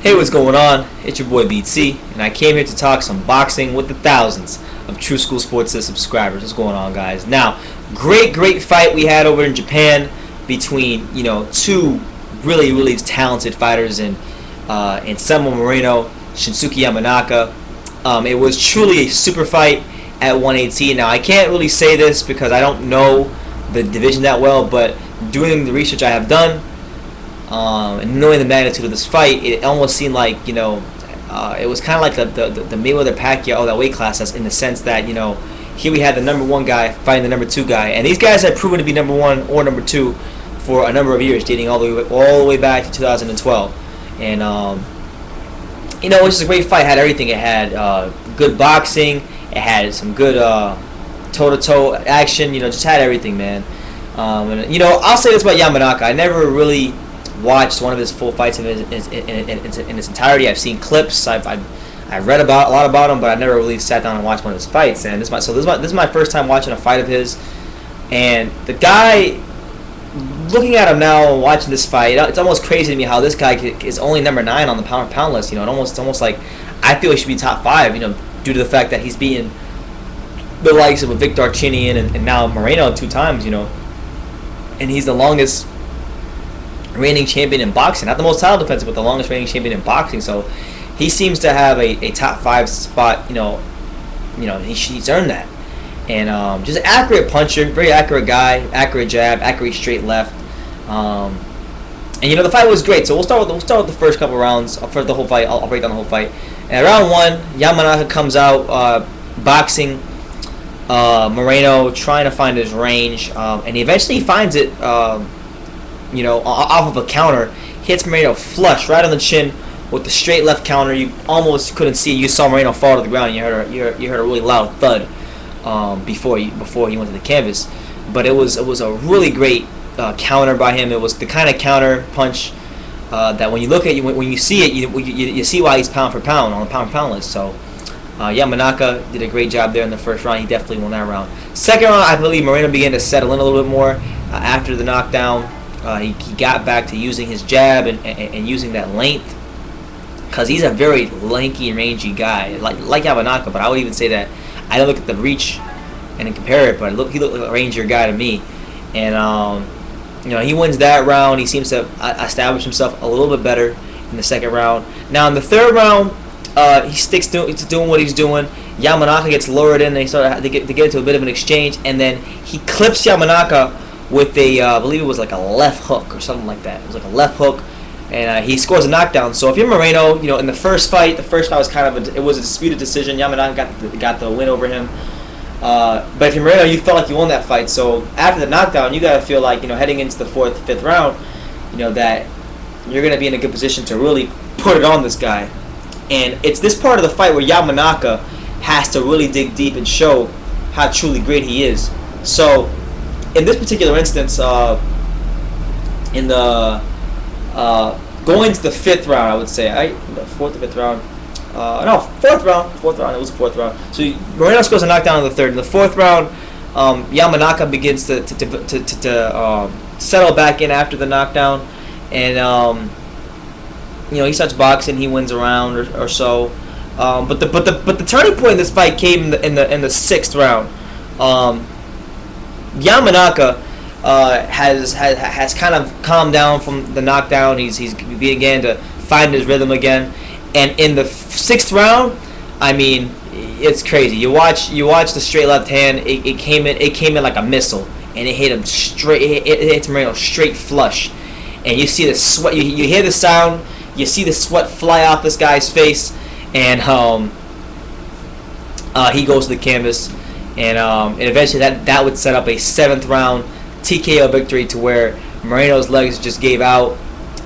Hey, what's going on? It's your boy BT, and I came here to talk some boxing with the thousands of True School Sports subscribers. What's going on, guys? Now, great fight we had over in Japan between two really talented fighters in Anselmo Moreno, Shinsuke Yamanaka. It was truly a super fight at 118. Now, I can't really say this because I don't know the division that well, but doing the research I have done, and knowing the magnitude of this fight, it almost seemed like it was kind of like the Mayweather Pacquiao, that weight class, in the sense that here we had the number one guy fighting the number two guy, and these guys had proven to be number one or number two for a number of years, dating all the way back to 2012, and it was just a great fight. It had everything. It had good boxing. It had some good toe-to-toe action. Just had everything, man. I'll say this about Yamanaka. I never really watched one of his full fights in its entirety. I've seen clips. I've read a lot about him, but I never really sat down and watched one of his fights. And this is my first time watching a fight of his. And the guy, looking at him now, watching this fight, it's almost crazy to me how this guy is only number 9 on the pound list. It almost like I feel he should be top 5. Due to the fact that he's beaten the likes of a Victor Archinian and now Moreno 2 times. And he's the longest reigning champion in boxing, not the most title defensive, but the longest reigning champion in boxing. So he seems to have a top 5 spot. He's earned that. And just an accurate puncher, very accurate guy, accurate jab, accurate straight left. And the fight was great. So we'll start with the first couple rounds. For the whole fight, I'll break down the whole fight. And round 1, Yamanaka comes out boxing Moreno, trying to find his range, and he eventually finds it. Off of a counter, hits Moreno flush right on the chin with the straight left counter. You almost couldn't see it. You saw Moreno fall to the ground. And you heard a really loud thud before he went to the canvas. But it was a really great counter by him. It was the kind of counter punch that when you look at when you see it, you see why he's pound for pound on the pound for pound list. So Yamanaka did a great job there in the first round. He definitely won that round. Second round, I believe Moreno began to settle in a little bit more after the knockdown. He got back to using his jab and using that length, because he's a very lanky and rangy guy, like Yamanaka. But I would even say that I don't look at the reach and then compare it, but he looked like a rangier guy to me. And he wins that round. He seems to establish himself a little bit better in the second round. Now in the third round, he sticks to doing what he's doing. Yamanaka gets lowered in, and they get into a bit of an exchange, and then he clips Yamanaka with I believe it was like a left hook or something like that. It was like a left hook, and he scores a knockdown. So if you're Moreno, in the first fight was kind of it was a disputed decision. Yamanaka got the win over him. But if you're Moreno, you felt like you won that fight. So after the knockdown, you gotta feel like heading into the 4th, 5th round, that you're gonna be in a good position to really put it on this guy. And it's this part of the fight where Yamanaka has to really dig deep and show how truly great he is. So in this particular instance, in the going to the 5th round, I would say, the 4th or 5th round, 4th round. It was the 4th round. So Moreno scores a knockdown in the 3rd. In the 4th round, Yamanaka begins to settle back in after the knockdown, and he starts boxing. He wins a round or so. But the turning point in this fight came in the 6th round. Yamanaka has kind of calmed down from the knockdown. He began to find his rhythm again, and in the 6th round, I mean, it's crazy. You watch the straight left hand. It came in like a missile, and it hit him straight. It hits Moreno straight flush, and you see the sweat. You hear the sound. You see the sweat fly off this guy's face, and he goes to the canvas. And eventually that would set up a 7th round TKO victory, to where Moreno's legs just gave out,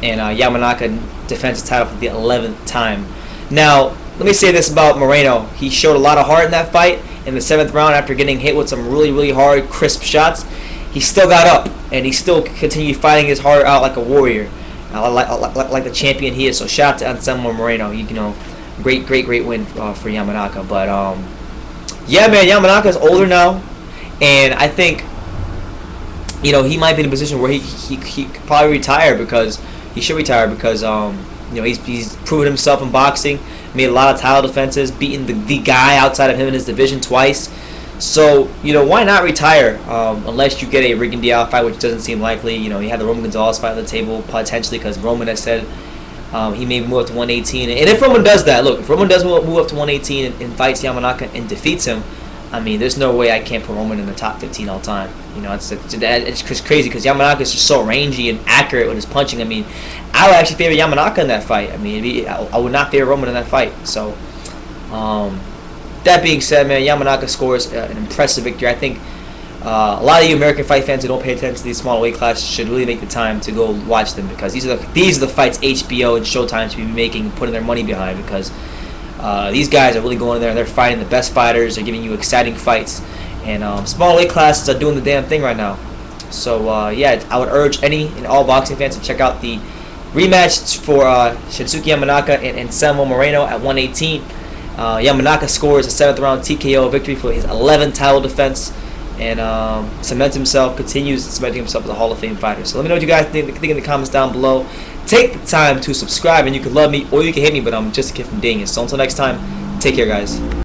and Yamanaka defends his title for the 11th time. Now, let me say this about Moreno. He showed a lot of heart in that fight. In the 7th round, after getting hit with some really hard, crisp shots, he still got up, and he still continued fighting his heart out like a warrior, like the champion he is. So shout out to Anselmo Moreno. Great win for Yamanaka. But yeah, man, Yamanaka is older now, and I think he might be in a position where he could probably retire, because he should retire, because He's proven himself in boxing, made a lot of title defenses, beaten the guy outside of him in his division twice. So, why not retire unless you get a Rigon Diao fight, which doesn't seem likely. You had the Roman Gonzalez fight on the table, potentially, because Roman has said he may move up to 118. And if Roman does that, look, if Roman does move up to 118 and fights Yamanaka and defeats him, I mean, there's no way I can't put Roman in the top 15 all time. It's just crazy because Yamanaka is just so rangy and accurate with his punching. I mean, I would actually favor Yamanaka in that fight. I mean, I would not favor Roman in that fight. So, that being said, man, Yamanaka scores an impressive victory. I think a lot of you American fight fans who don't pay attention to these smaller weight classes should really make the time to go watch them, because these are the fights HBO and Showtime should be making and putting their money behind, because these guys are really going in there and they're fighting the best fighters. They're giving you exciting fights, and small weight classes are doing the damn thing right now. So I would urge any and all boxing fans to check out the rematch for Shinsuke Yamanaka and Anselmo Moreno at 118. Yamanaka scores a 7th round TKO victory for his 11th title defense, and continues cementing himself as a Hall of Fame fighter. So let me know what you guys think in the comments down below. Take the time to subscribe, and you can love me or you can hate me, but I'm just a kid from Daniel. So until next time, take care, guys.